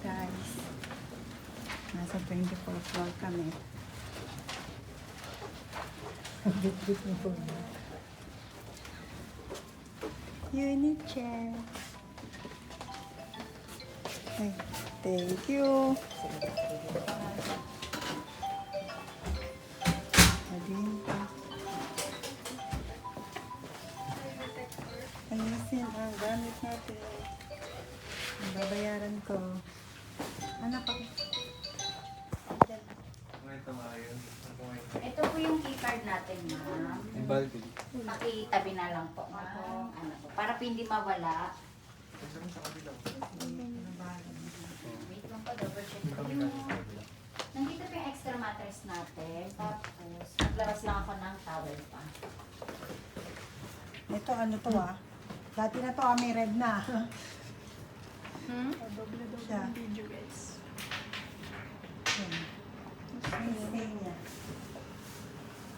guys. Nasa 24th floor kami. Bit-bit mo po. Unit chair. Ay, thank you. Adin pa. Ayusin ang gamit natin. Ang babayaran ko. Ano pa? Ito po yung keycard natin, ma'am. Pakitabi na lang po, ma'am. Ano po, para po hindi mawala. Wait lang po, double check po yung... Nandito po yung extra mattress natin. Tapos, naglabas lang ako ng towel pa. Ito ano to ah. Dati na to may red na. Siya. Video guys. Yan. Yung stain niya.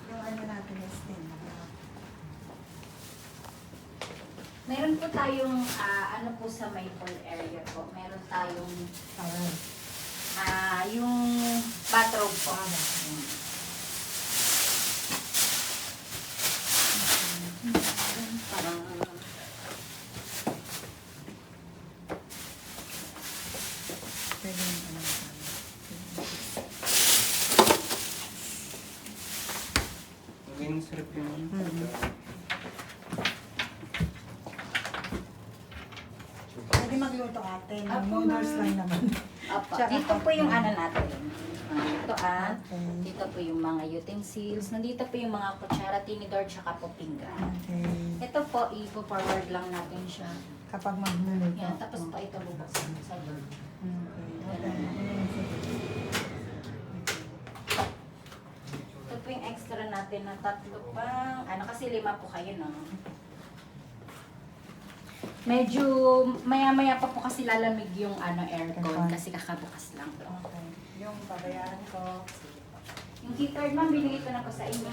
Yung ano natin yung stain. Meron po tayong, ano po sa maple area po. Meron tayong, yung bathrobe po. Parang, Pwede yung ano. Maging sarap yun. Pwede magluto ate. Apo, Noodles ma'am. lang naman. Opo. Tsaka Dito po yung kape. ano natin. Ito Okay. dito po yung mga utensils. Nandito po yung mga kutsara, tinidor, tsaka po pinggan. Okay. Ito po, i-forward lang natin siya. Kapag magluluto. Yan, tapos po ito bubuksan sa door. Okay. Ito po yung extra natin na tatlo pang, ano kasi 5 po kayo, no? Medyo maya-maya pa po kasi lalamig yung aircon kasi kakabukas lang po. Okay. Yung babayaran ko. Yung keycard, ma'am, binigay ko na po sa inyo.